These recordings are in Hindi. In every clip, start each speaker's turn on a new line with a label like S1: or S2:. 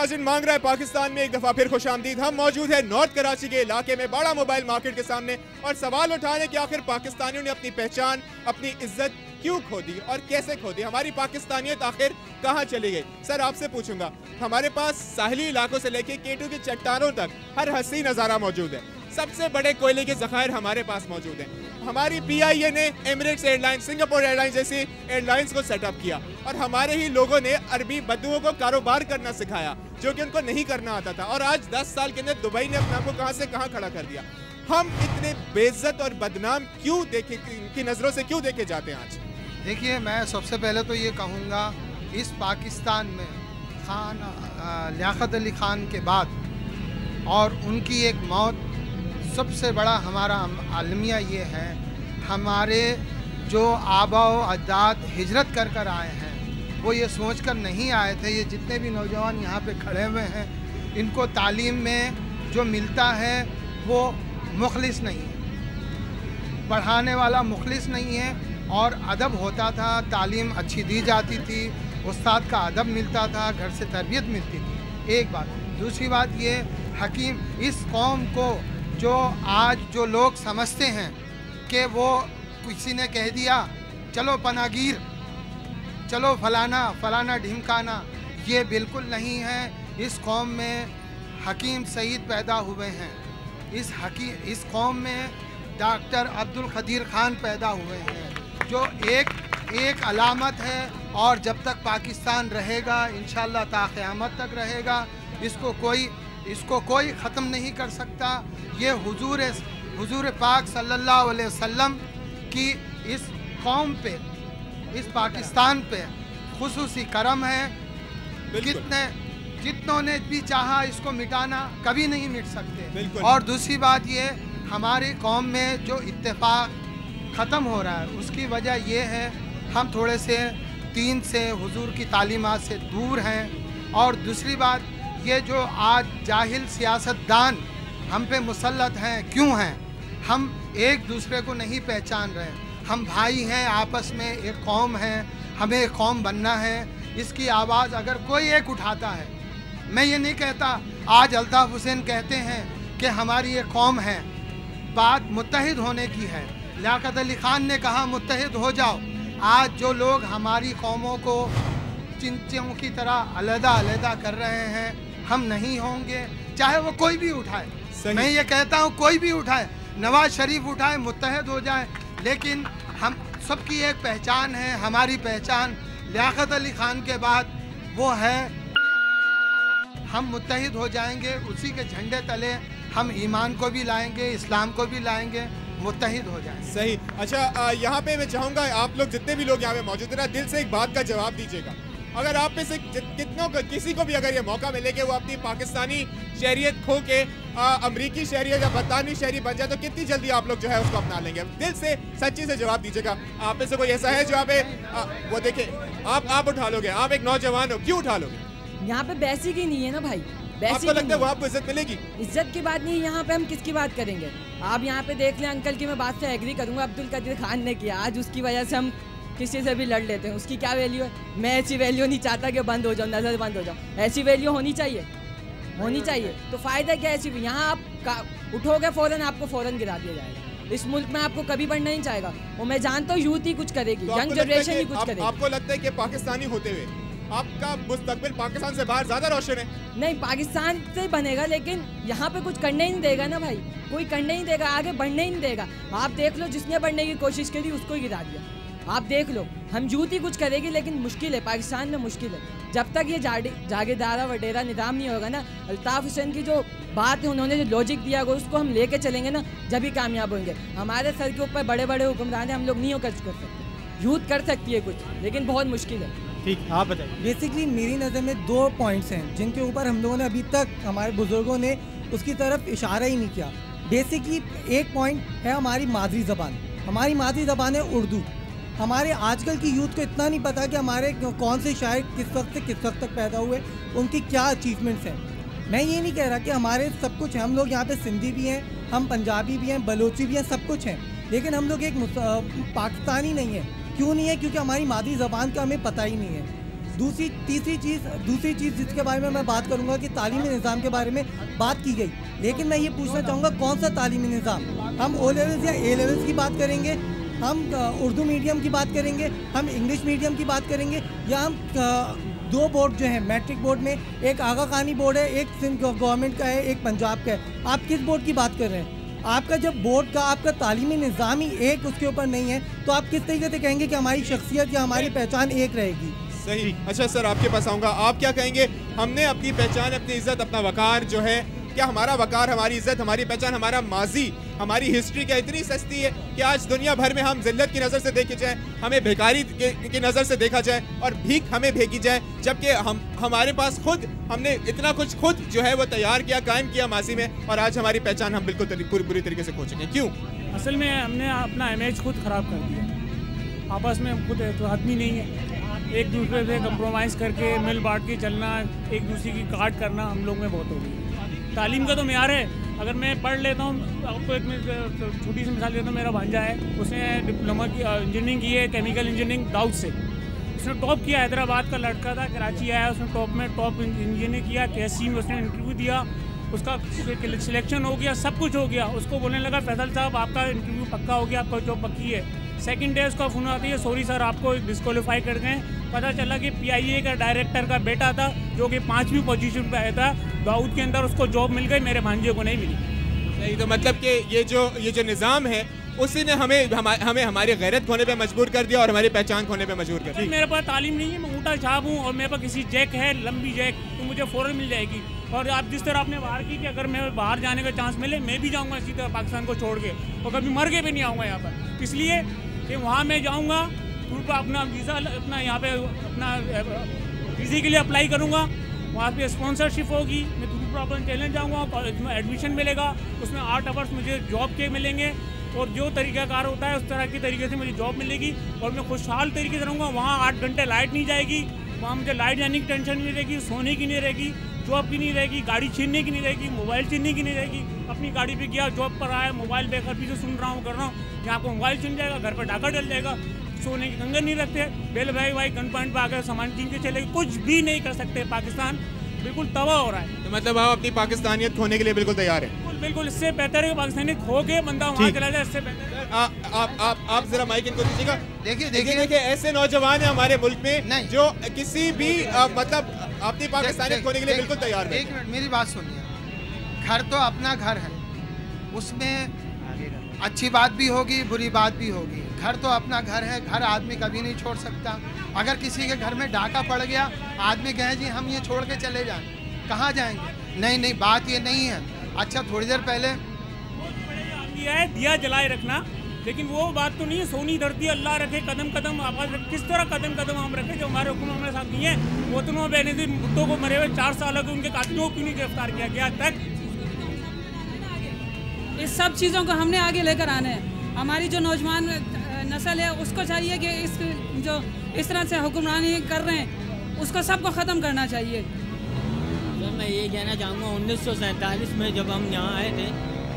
S1: नाज़रीन मांग रहा है पाकिस्तान में एक दफ़ा फिर खुशामदीद। हम मौजूद है नॉर्थ कराची के इलाके में बड़ा मोबाइल मार्केट के सामने और सवाल उठाने कि आखिर पाकिस्तानियों ने अपनी पहचान, अपनी इज्जत क्यों खो दी और कैसे खो दी, हमारी पाकिस्तानियत आखिर कहाँ चली गई। सर आपसे पूछूंगा, हमारे पास साहली इलाकों से लेके केटू की चट्टानों तक हर हसी नज़ारा मौजूद है, सबसे बड़े कोयले के ज़खायर हमारे पास मौजूद हैं। हमारी PIA ने एमिरेट्स एयरलाइंस, सिंगापुर एयरलाइंस जैसी एयरलाइंस को सेटअप किया और हमारे ही लोगों ने अरबी बद्दुओं को कारोबार करना सिखाया जो कि उनको नहीं करना आता था, और आज 10 साल के अंदर दुबई ने अपने आप को कहां से कहां खड़ा कर दिया। हम इतने बेइज्जत और बदनाम क्यों देखे, की नज़रों से क्यों देखे जाते हैं आज?
S2: देखिए, मैं सबसे पहले तो ये कहूँगा, इस पाकिस्तान में खान लियाकत अली खान के बाद और उनकी एक मौत, सबसे बड़ा हमारा आलमिया ये है, हमारे जो आबा व अजदाद हिजरत कर कर आए हैं वो ये सोच कर नहीं आए थे। ये जितने भी नौजवान यहाँ पे खड़े हुए हैं, इनको तालीम में जो मिलता है वो मुखलिस नहीं है, पढ़ाने वाला मुखलिस नहीं है, और अदब होता था, तालीम अच्छी दी जाती थी, उस्ताद का अदब मिलता था, घर से तरबियत मिलती थी। एक बात। दूसरी बात ये, हकीम इस कौम को जो आज जो लोग समझते हैं कि वो किसी ने कह दिया चलो पनागीर, चलो फलाना फलाना ढिमकाना, ये बिल्कुल नहीं है। इस कौम में हकीम सईद पैदा हुए हैं, इस कौम में डॉक्टर अब्दुल कदीर खान पैदा हुए हैं, जो एक अलामत है, और जब तक पाकिस्तान रहेगा इंशाअल्लाह ता क़यामत तक रहेगा, इसको कोई ख़त्म नहीं कर सकता। ये हुजूर पाक सल्लल्लाहु अलैहि वसल्लम की इस कौम पे, इस पाकिस्तान पे खुसूसी करम है। जितनों ने भी चाहा इसको मिटाना कभी नहीं मिट सकते। और दूसरी बात ये, हमारी कौम में जो इत्तेफाक ख़त्म हो रहा है उसकी वजह ये है, हम थोड़े से दीन से, हुजूर की तालीमात से दूर हैं। और दूसरी बात ये, जो आज जाहिल सियासतदान हम पे मुसल्लत हैं, क्यों हैं? हम एक दूसरे को नहीं पहचान रहे। हम भाई हैं, आपस में एक कौम है, हमें एक कौम बनना है। इसकी आवाज़ अगर कोई एक उठाता है, मैं ये नहीं कहता, आज अल्ताफ़ हुसैन कहते हैं कि हमारी एक कौम है, बात मुत्तहिद होने की है। लियाकत अली खान ने कहा मुत्तहिद हो जाओ। आज जो लोग हमारी कौमों को चिंटियों की तरह अलग-अलग कर रहे हैं, हम नहीं होंगे, चाहे वो कोई भी उठाए। मैं ये कहता हूँ कोई भी उठाए, नवाज शरीफ उठाए, मुत्तहिद हो जाए, लेकिन हम सबकी एक पहचान है। हमारी पहचान लियाकत अली खान के बाद वो है, हम मुत्तहिद हो जाएंगे, उसी के झंडे तले हम ईमान को भी लाएंगे, इस्लाम को भी लाएंगे, मुत्तहिद हो जाएंगे।
S1: सही। अच्छा, यहाँ पे मैं चाहूँगा आप लोग जितने भी लोग यहाँ पे मौजूद हैं, दिल से एक बात का जवाब दीजिएगा। अगर आप में से कितनों को, किसी को भी अगर ये मौका मिले कि वो अपनी पाकिस्तानी शहरियत खो के अमरीकी शहरियत या बरतानवी शहरी बन जाए, तो कितनी जल्दी आप लोग जो है उसको अपना लेंगे? दिल से सच्ची से जवाब दीजिएगा। आप में से कोई ऐसा है जो यहाँ पे वो देखे, आप उठा लोगे? आप एक नौजवान हो, क्यों उठा लोगे?
S3: यहाँ पे बेसिक ही नहीं है ना भाई।
S1: आपको लगता है वो आपको इज्जत मिलेगी?
S3: इज्जत की बात नहीं, यहाँ पे हम किसकी बात करेंगे? आप यहाँ पे देख लें, अंकल की मैं बात से एग्री करूँगा, अब्दुल कदीर खान ने किया, आज उसकी वजह से हम किसी से भी लड़ लेते हैं, उसकी क्या वैल्यू है? मैं ऐसी वैल्यू नहीं चाहता कि बंद हो जाओ, नज़र बंद हो जाओ। ऐसी वैल्यू होनी चाहिए, होनी चाहिए। तो फ़ायदा क्या ऐसी? यहाँ आप उठोगे फ़ौरन आपको फ़ौरन गिरा दिया जाएगा। इस मुल्क में आपको कभी बढ़ना नहीं चाहेगा, और मैं जानता हूँ यूथ ही कुछ करेगी, यंग जनरेशन ही कुछ करेगी।
S1: आपको लगता है कि पाकिस्तानी होते हुए आपका मुस्तकबिल पाकिस्तान से बाहर ज़्यादा रोशन है?
S3: नहीं, पाकिस्तान से ही बनेगा, लेकिन यहाँ पे कुछ करने ही नहीं देगा ना भाई, कोई करने ही देगा, आगे बढ़ने ही नहीं देगा। आप देख लो, जिसने बढ़ने की कोशिश करी उसको ही गिरा दिया। आप देख लो, हम यूथ ही कुछ करेगी, लेकिन मुश्किल है, पाकिस्तान में मुश्किल है। जब तक ये जागीरदारा वडेरा निज़ाम नहीं होगा ना, अल्ताफ़ हुसैन की जो बात है, उन्होंने जो लॉजिक दिया होगा, उसको हम लेके चलेंगे ना, जब ही कामयाब होंगे। हमारे सर के ऊपर बड़े बड़े हुक्मरान हैं, हम लोग नहीं कर सकते। यूथ कर सकती है कुछ, लेकिन बहुत मुश्किल है।
S4: ठीक, आप बताइए।
S5: बेसिकली मेरी नज़र में 2 पॉइंट्स हैं जिनके ऊपर हम लोगों ने अभी तक, हमारे बुज़ुर्गों ने उसकी तरफ इशारा ही नहीं किया। बेसिकली एक पॉइंट है हमारी मादरी ज़बान। हमारी मादरी ज़बान है उर्दू। हमारे आजकल की यूथ को इतना नहीं पता कि हमारे कौन से शायर किस वक्त से किस वक्त तक पैदा हुए, उनकी क्या अचीवमेंट्स हैं। मैं ये नहीं कह रहा कि हमारे सब कुछ है, हम लोग यहाँ पे सिंधी भी हैं, हम पंजाबी भी हैं, बलोची भी हैं, सब कुछ हैं, लेकिन हम लोग एक पाकिस्तानी नहीं है। क्यों नहीं है? क्योंकि हमारी मादरी ज़बान का हमें पता ही नहीं है। तीसरी चीज़ जिसके बारे में मैं बात करूंगा कि तालीमी निज़ाम के बारे में बात की गई, लेकिन मैं ये पूछना चाहूँगा कौन सा तालीमी निज़ाम? हम ओ लेवल्स या ए लेवल्स की बात करेंगे, हम उर्दू मीडियम की बात करेंगे, हम इंग्लिश मीडियम की बात करेंगे, या हम दो बोर्ड जो है मैट्रिक बोर्ड में, एक आगा खानी बोर्ड है, एक सिंध गवर्नमेंट का है, एक पंजाब का है, आप किस बोर्ड की बात कर रहे हैं? आपका जब बोर्ड का आपका तालीमी निज़ाम ही एक उसके ऊपर नहीं है तो आप किस तरीके से कहेंगे कि हमारी शख्सियत या हमारी पहचान एक रहेगी?
S1: सही। अच्छा सर, आपके पास आऊँगा, आप क्या कहेंगे? हमने अपनी पहचान, अपनी इज्जत, अपना वकार जो है, क्या हमारा वकार, हमारी इज्जत, हमारी पहचान, हमारा माजी, हमारी हिस्ट्री क्या इतनी सस्ती है कि आज दुनिया भर में हम जिल्लत की नज़र से देखे जाए, हमें भिखारी की नज़र से देखा जाए और भीख हमें भेजी जाए, जबकि हमारे पास खुद हमने इतना कुछ खुद जो है वो तैयार किया, कायम किया माजी में, और आज हमारी पहचान हम बिल्कुल बुरी तरीके से खो चुके हैं। क्यों?
S4: असल में हमने अपना इमेज खुद ख़राब कर दिया। आपस में खुद आदमी नहीं है, एक दूसरे से कंप्रोमाइज़ करके मिल बांट के चलना, एक दूसरे की काट करना हम लोग में बहुत हो गई। तालीम का तो मेयार है, अगर मैं पढ़ लेता हूँ, आपको एक छोटी सी मिसाल देता हूँ, मेरा भांजा है, उसने डिप्लोमा की इंजीनियरिंग की है, केमिकल इंजीनियरिंग दाऊद से, उसने टॉप किया। हैदराबाद का लड़का था, कराची आया, उसने टॉप इंजीनियरिंग किया, KSC में उसने इंटरव्यू दिया, उसका सिलेक्शन हो गया, सब कुछ हो गया। उसको बोलने लगा फैसल साहब आपका इंटरव्यू पक्का हो गया, आपका जॉब पक्की है। सेकंड डे उसका फ़ोन आती है, सॉरी सर आपको डिस्क्वालीफाई कर गए। पता चला कि PIA का डायरेक्टर का बेटा था जो कि 5वीं पोजीशन पे आया था दाऊद के अंदर, उसको जॉब मिल गई, मेरे भांजे को नहीं मिली।
S1: सही। तो मतलब कि ये जो निज़ाम है उसी ने हमें हमारी गैरत खोने पे मजबूर कर दिया और हमारी पहचान खोने पे मजबूर कर दिया।
S4: मेरे पास तालीम नहीं है, मैं ऊँटा छाप हूँ और मेरे पास किसी जैक है, लंबी जैक, तो मुझे फ़ौरन मिल जाएगी। और आप जिस तरह आपने बाहर की कि अगर मैं बाहर जाने का चांस मिले, मैं भी जाऊँगा इसी तरह पाकिस्तान को छोड़ के, और कभी मर के भी नहीं आऊँगा यहाँ पर, इसलिए कि वहाँ मैं जाऊँगा अपना वीज़ा, अपना यहाँ पे अपना वीज़े के लिए अप्लाई करूँगा, वहाँ पे स्पॉन्सरशिप होगी, मैं प्रॉपर चैलेंज जाऊँगा, कॉलेज में एडमिशन मिलेगा, उसमें 8 आवर्स मुझे जॉब के मिलेंगे, और जो तरीक़ाकार होता है उस तरह की तरीके से मुझे जॉब मिलेगी, और मैं खुशहाल तरीके से रहूँगा। वहाँ 8 घंटे लाइट नहीं जाएगी, वहाँ मुझे लाइट जाने की टेंशन नहीं रहेगी, सोने की नहीं रहेगी, जॉब की नहीं रहेगी, गाड़ी छीनने की नहीं रहेगी, मोबाइल छीनने की नहीं रहेगी। अपनी गाड़ी पे गया, जॉब पर आया, मोबाइल बेखरबी से सुन रहा हूँ, कर रहा हूँ, यहाँ आपको मोबाइल छीन जाएगा, घर पर डाका डल जाएगा, सोने की कंगन नहीं रखते, बेल भाई गन पॉइंट पर आकर सामान छीन के चलेगी, कुछ भी नहीं कर सकते। पाकिस्तान बिल्कुल तबाह हो रहा है।
S1: तो मतलब आप अपनी पाकिस्तानियत खोने के लिए बिल्कुल तैयार हैं?
S4: बिल्कुल, इससे बेहतर है कि पाकिस्तानियत खो के बंदा वहाँ चला जाए, इससे बेहतर।
S1: आप जरा माइक इनको दीजिएगा।
S2: देखिए
S1: ऐसे नौजवान हैं हमारे मुल्क में जो किसी भी मतलब अपनी पाकिस्तानियत खोने के लिए बिल्कुल तैयार हैं।
S2: एक मिनट मेरी बात सुनिए, घर तो अपना घर है, उसमें अच्छी बात भी होगी, बुरी बात भी होगी। घर तो अपना घर है, घर आदमी कभी नहीं छोड़ सकता। अगर किसी के घर में डाका पड़ गया, आदमी कहे जी हम ये छोड़ के चले जाएं, कहाँ जाएंगे? नहीं, बात ये नहीं है। अच्छा, थोड़ी देर पहले
S4: दिया जलाए रखना, लेकिन वो बात तो नहीं है सोनी धरती अल्लाह रखे, कदम कदम आवाज़ रखे। किस तरह कदम कदम हम रखे जो हमारे हुक्म हमारे साथ नहीं है? वो तो बेनज़ीर भुट्टो को मरे हुए 4 साल के उनके कातिलों को क्यों नहीं गिरफ्तार किया गया तक?
S6: इस सब चीज़ों को हमने आगे लेकर आना है। हमारी जो नौजवान नस्ल है उसको चाहिए कि इस तरह से हुक्मरानी कर रहे हैं उसको सबको ख़त्म करना चाहिए।
S7: तो मैं ये कहना चाहूँगा 1947 में जब हम यहाँ आए थे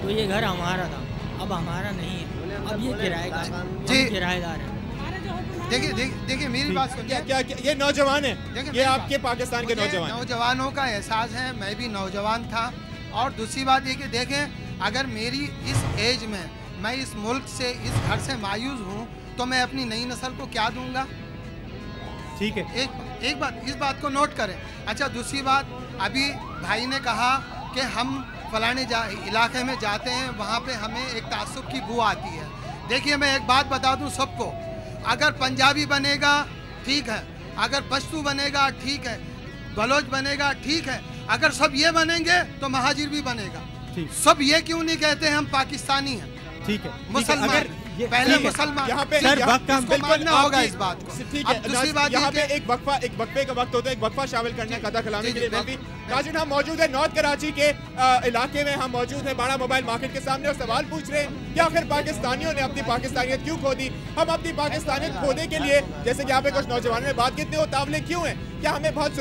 S7: तो ये घर हमारा था, अब हमारा नहीं है, अब ये किराएदार है।
S2: देखिए मेरी बात सुनिए।
S1: क्या ये नौजवान है, ये आपके पाकिस्तान के
S2: नौजवानों का एहसास है, मैं भी नौजवान था। और दूसरी बात ये कि देखें, अगर मेरी इस एज में मैं इस मुल्क से, इस घर से मायूस हूँ तो मैं अपनी नई नस्ल को क्या दूंगा?
S1: ठीक है,
S2: एक बात, इस बात को नोट करें। अच्छा, दूसरी बात, अभी भाई ने कहा कि हम फलाने इलाके में जाते हैं, वहाँ पे हमें एक तासुब की बू आती है। देखिए, मैं एक बात बता दूँ सबको, अगर पंजाबी बनेगा ठीक है, अगर पश्तू बनेगा ठीक है, बलोच बनेगा ठीक है, अगर सब ये बनेंगे तो महाजिर भी बनेगा। सब ये क्यों नहीं कहते हम पाकिस्तानी हैं?
S1: ठीक है,
S2: मुसलमान पहले मुसलमान,
S1: यहाँ पे
S2: मानना होगा इस बात को।
S1: ठीक है, दूसरी बात यहाँ पे एक वक्फे का वक्त होता है, एक वक्फा शामिल करने का कदा कलामी के लिए मैं भी काजिन हम मौजूद है नॉर्थ कराची के इलाके में, हम मौजूद है बाड़ा मोबाइल मार्केट के सामने और सवाल पूछ रहे हैं कि आखिर पाकिस्तानियों ने अपनी पाकिस्तानियत क्यों खो दी? हम अपनी पाकिस्तानियत खोने के लिए, जैसे कि यहाँ पे कुछ नौजवानों ने बात की, इतने उतावले क्यों हैं? क्या हमें बहुत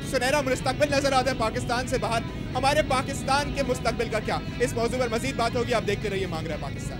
S1: सुनहरा मुस्तकबिल नजर आता है पाकिस्तान से बाहर? हमारे पाकिस्तान के मुस्तकबिल का क्या? इस मौजू पर मजीद बात होगी, आप देखते रहिए मांग रहा है पाकिस्तान।